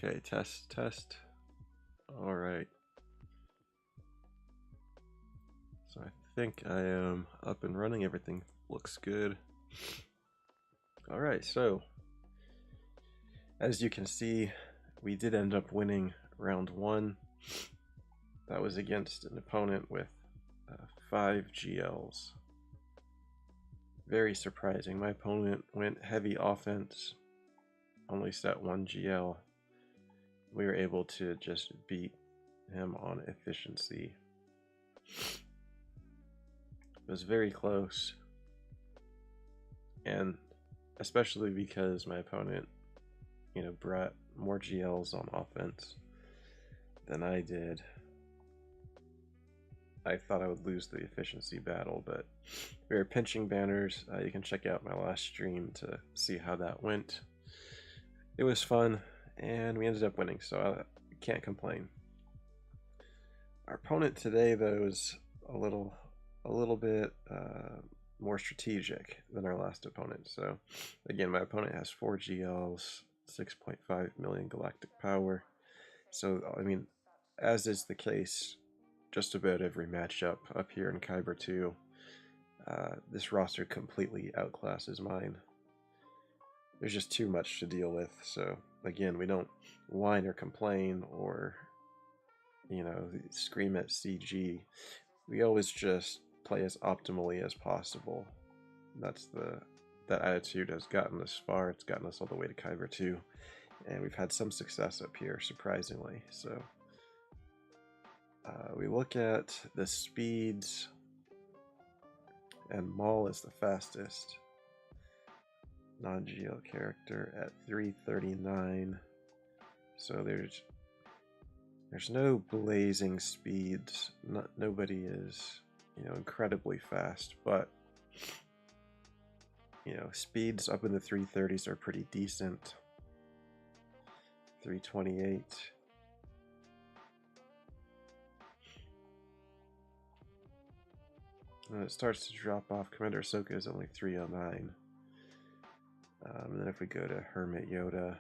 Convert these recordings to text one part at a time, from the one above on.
Okay, test. All right. So I think I am up and running. Everything looks good. All right, so as you can see, we did end up winning round 1. That was against an opponent with 5 GLs. Very surprising. My opponent went heavy offense, only set 1 GL. We were able to just beat him on efficiency. It was very close, and especially because my opponent, brought more GLs on offense than I did. I thought I would lose the efficiency battle, but we were pinching banners. You can check out my last stream to see how that went. It was fun, and we ended up winning, so I can't complain. Our opponent today, though, is a little bit more strategic than our last opponent. So, again, my opponent has 4 GLs, 6.5 million galactic power. So, I mean, as is the case just about every matchup up here in Kyber 2, this roster completely outclasses mine. There's just too much to deal with. So, again, we don't whine or complain or, scream at CG. We always just play as optimally as possible. That attitude has gotten us far. It's gotten us all the way to Kyber 2, and we've had some success up here, surprisingly. So we look at the speeds, and Maul is the fastest non-GL character at 339. So there's no blazing speeds. Nobody is incredibly fast, but speeds up in the 330s are pretty decent. 328. And it starts to drop off. Commander Ahsoka is only 309. And then if we go to Hermit Yoda,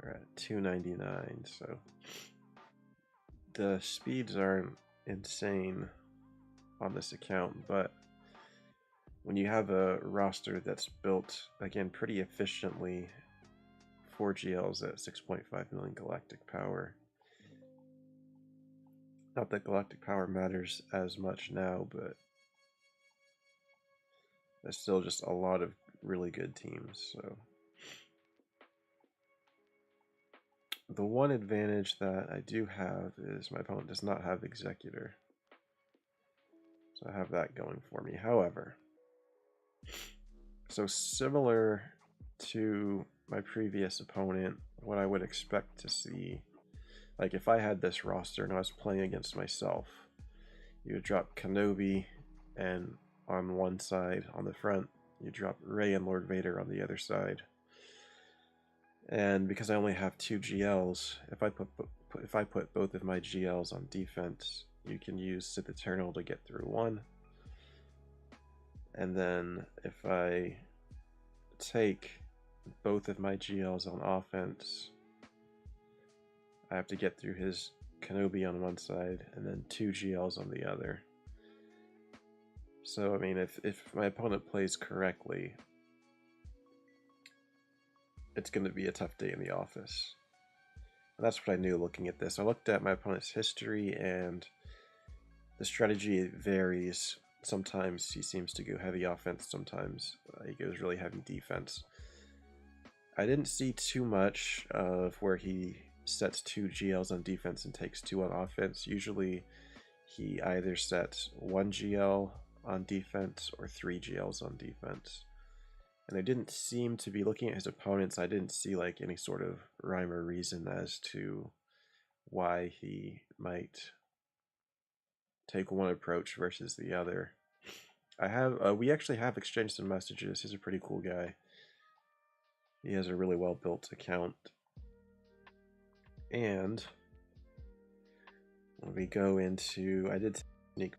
we're at 299. So the speeds aren't insane on this account, but when you have a roster that's built, again, pretty efficiently, 4 GLs at 6.5 million galactic power. Not that galactic power matters as much now, but there's still just a lot of really good teams. So the one advantage that I do have is my opponent does not have Executor. So I have that going for me. However, so similar to my previous opponent, what I would expect to see, like if I had this roster and I was playing against myself, you would drop Kenobi, and on one side, on the front, you drop Rey and Lord Vader on the other side. And because I only have 2 GLs, if I put both of my GLs on defense, you can use Sith Eternal to get through one. And then if I take both of my GLs on offense, I have to get through his Kenobi on one side and then 2 GLs on the other. So, I mean, if my opponent plays correctly, it's going to be a tough day in the office. And that's what I knew looking at this. I looked at my opponent's history, and the strategy varies. Sometimes he seems to go heavy offense, sometimes he goes really heavy defense. I didn't see too much of where he sets 2 GLs on defense and takes 2 on offense. Usually he either sets 1 GL on defense or 3 GLs on defense. And I didn't seem to be looking at his opponents. I didn't see like any sort of rhyme or reason as to why he might take one approach versus the other. We actually have exchanged some messages. He's a pretty cool guy. He has a really well built account. And when we go into, I did sneak.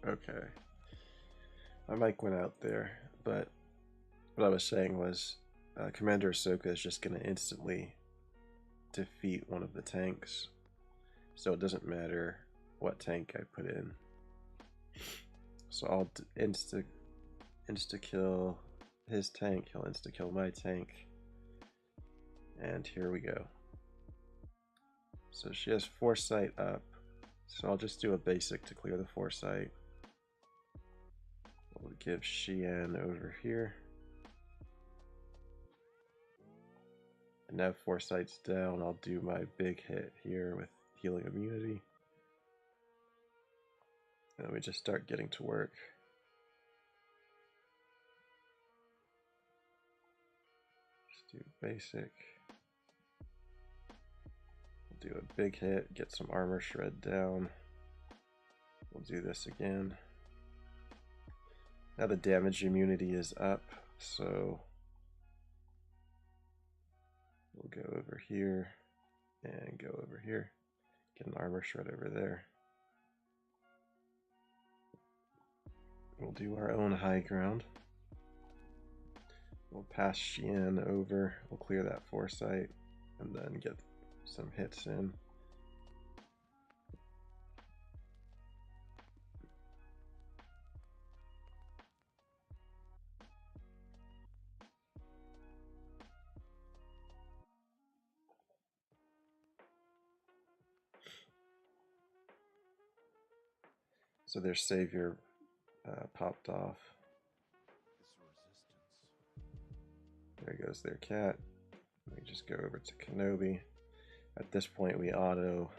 Okay. My mic went out there, but what I was saying was Commander Ahsoka is just going to instantly defeat one of the tanks, so it doesn't matter what tank I put in. So I'll insta-kill his tank, he'll insta-kill my tank, and here we go. So she has Foresight up, so I'll just do a basic to clear the Foresight. We'll give Xian over here. And now Foresight's down, I'll do my big hit here with healing immunity. And we just start getting to work. Just do basic. We'll do a big hit, get some armor shred down. We'll do this again. Now the damage immunity is up, so we'll go over here and go over here. Get an armor shred over there. We'll do our own high ground. We'll pass Xian over. We'll clear that Foresight and then get some hits in. So their savior popped off. There goes their cat. We just go over to Kenobi. At this point we auto.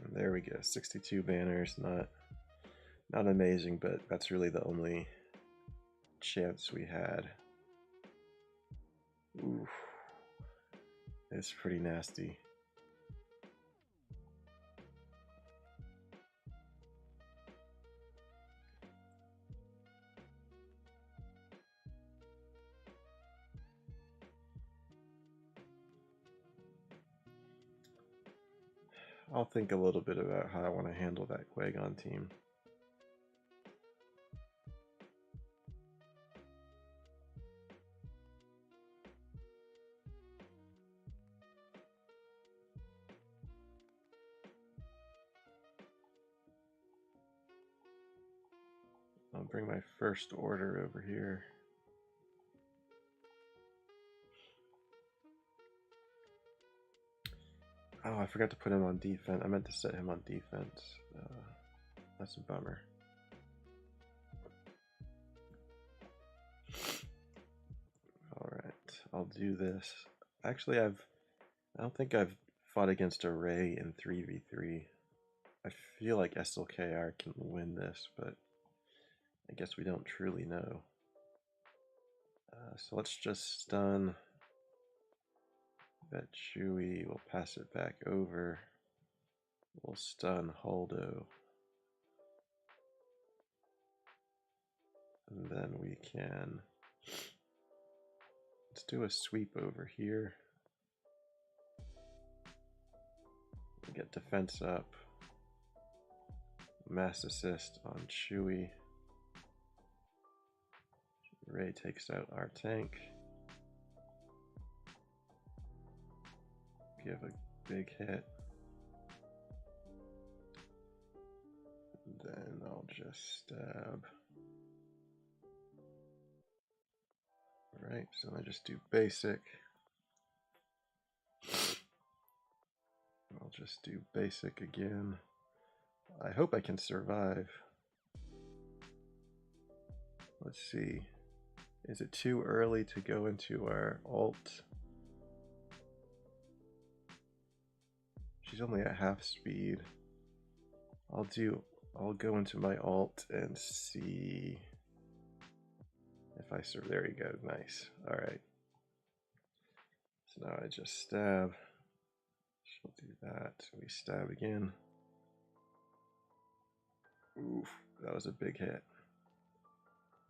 And there we go, 62 banners, not amazing, but that's really the only chance we had. Oof. It's pretty nasty. I'll think a little bit about how I want to handle that Qui-Gon team. I'll bring my first order over here. Oh, I forgot to put him on defense. I meant to set him on defense. That's a bummer. Alright, I'll do this. Actually, I don't think I've fought against a Rey in 3v3. I feel like SLKR can win this, but I guess we don't truly know. So let's just stun that Chewie. We'll pass it back over. We'll stun Holdo. And then we can... Let's do a sweep over here. Get defense up. Mass assist on Chewie. Rey takes out our tank. Give a big hit. Then I'll just stab. Alright, so I just do basic. I'll just do basic again. I hope I can survive. Let's see. Is it too early to go into our ult? She's only at half speed. I'll go into my ult and see if I survive. There you go, nice. Alright. So now I just stab. She'll do that. We stab again. Oof, that was a big hit.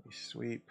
We sweep.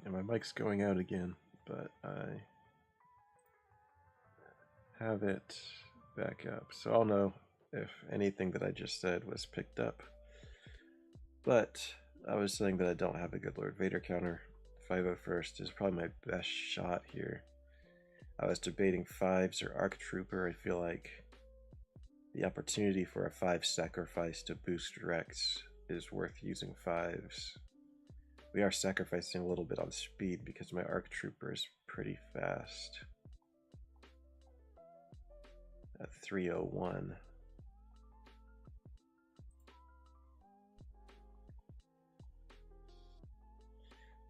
And my mic's going out again, but I have it back up. So I'll know if anything that I just said was picked up. But I was saying that I don't have a good Lord Vader counter. 501st is probably my best shot here. I was debating 5s or Arc Trooper. I feel like the opportunity for a 5 sacrifice to boost Rex is worth using 5s. We are sacrificing a little bit on speed because my Arc Trooper is pretty fast. At 301.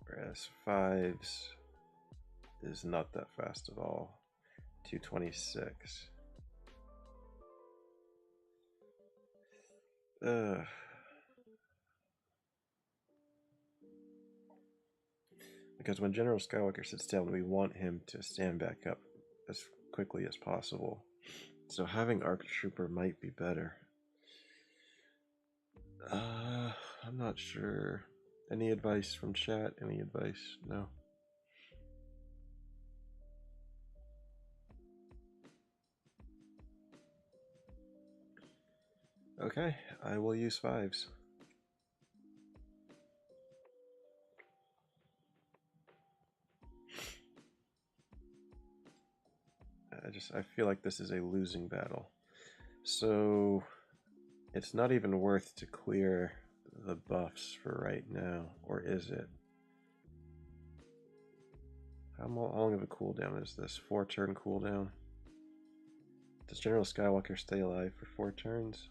Whereas 5s is not that fast at all. 226. Because when General Skywalker sits down, we want him to stand back up as quickly as possible. So having Arc Trooper might be better. I'm not sure. Any advice from chat? Any advice? No. Okay, I will use 5s. I feel like this is a losing battle. So it's not even worth to clear the buffs for right now, or is it? How long of a cooldown is this? 4-turn cooldown? Does General Skywalker stay alive for 4 turns?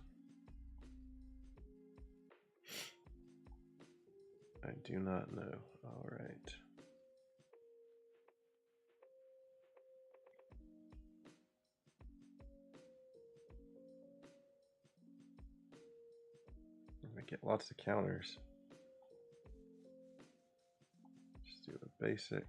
I do not know. Alright. I get lots of counters. Just do a basic.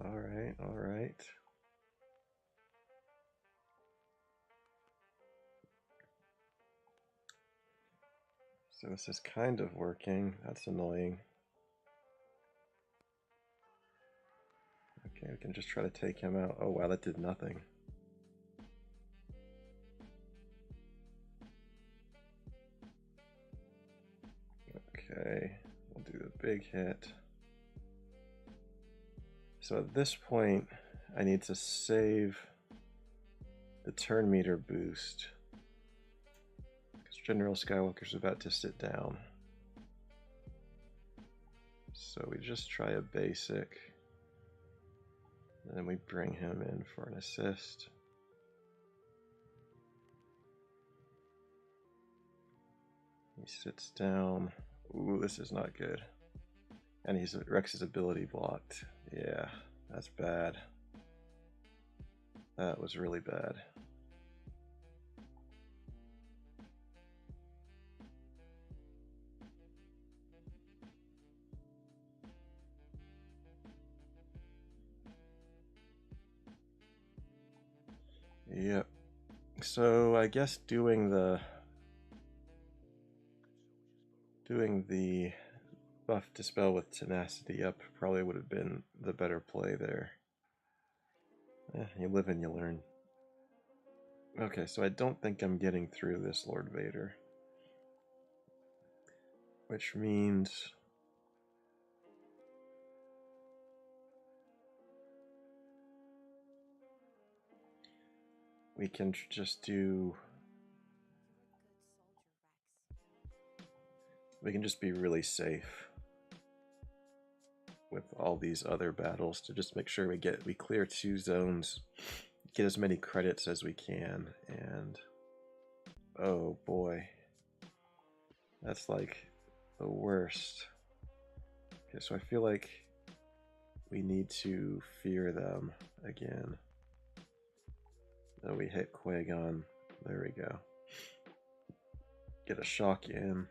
Alright. So this is kind of working. That's annoying. Okay, we can just try to take him out. Oh wow, that did nothing. Okay, we'll do the big hit. So at this point, I need to save the turn meter boost, because General Skywalker's about to sit down. So we just try a basic, and then we bring him in for an assist. He sits down. Ooh, this is not good. And Rex's ability blocked. Yeah, that's bad. That was really bad. Yep. So I guess doing the buff dispel with tenacity up probably would have been the better play there. You live and you learn. Okay, so I don't think I'm getting through this Lord Vader, which means we can just do. We can just be really safe with all these other battles to just make sure we clear 2 zones, get as many credits as we can, and oh boy, that's like the worst. Okay, so I feel like we need to fear them again. Oh, we hit Qui-Gon. There we go. Get a shock in.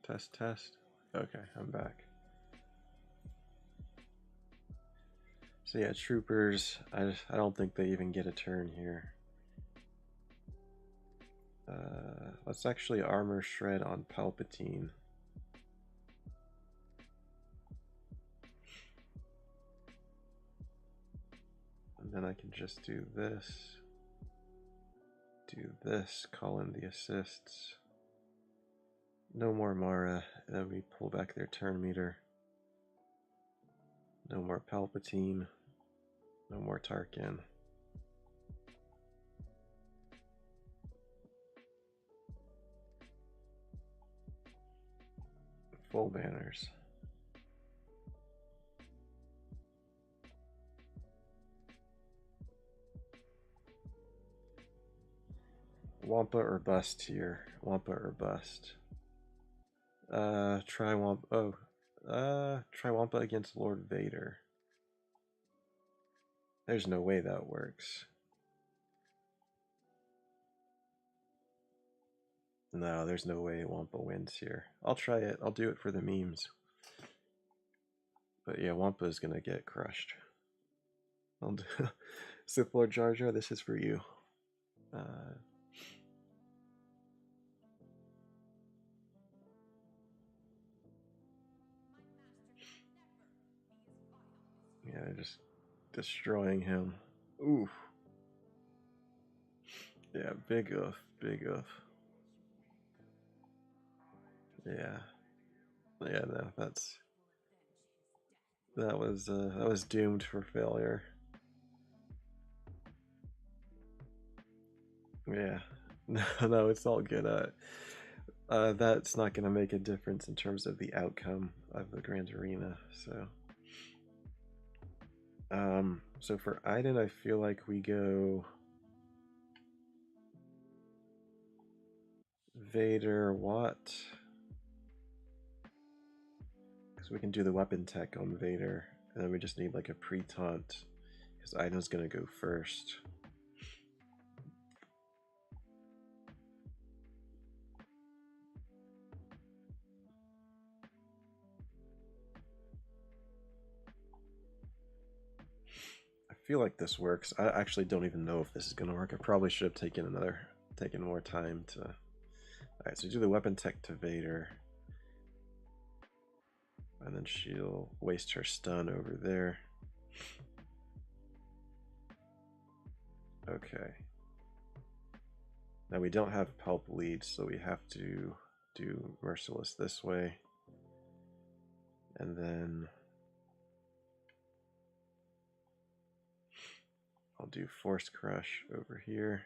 Test, test. Okay, I'm back. So yeah, troopers, I don't think they even get a turn here. Let's actually armor shred on Palpatine. And then I can just do this, call in the assists. No more Mara, and then we pull back their turn meter. No more Palpatine. No more Tarkin. Full banners. Wampa or bust here. Wampa or bust. Try Wampa. Oh. Try Wampa against Lord Vader. There's no way that works. No, there's no way Wampa wins here. I'll try it. I'll do it for the memes. But yeah, Wampa is gonna get crushed. I'll do Sith Lord Jar Jar, this is for you. Yeah, they're just destroying him. Oof. Yeah, big oof, big oof. Yeah. Yeah, no, that was doomed for failure. Yeah. No, it's all good. That's not gonna make a difference in terms of the outcome of the Grand Arena, so. So for Iden, I feel like we go Vader, Watt. Because we can do the weapon tech on Vader, and then we just need like a pre-taunt, because Iden's gonna go first. I feel like this works. I actually don't even know if this is gonna work. I probably should have taken more time to. Alright, so do the weapon tech to Vader. And then she'll waste her stun over there. Okay. Now we don't have Palp lead, so we have to do Merciless this way. And then I'll do Force Crush over here.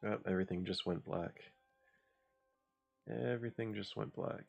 Oh, everything just went black. Everything just went black.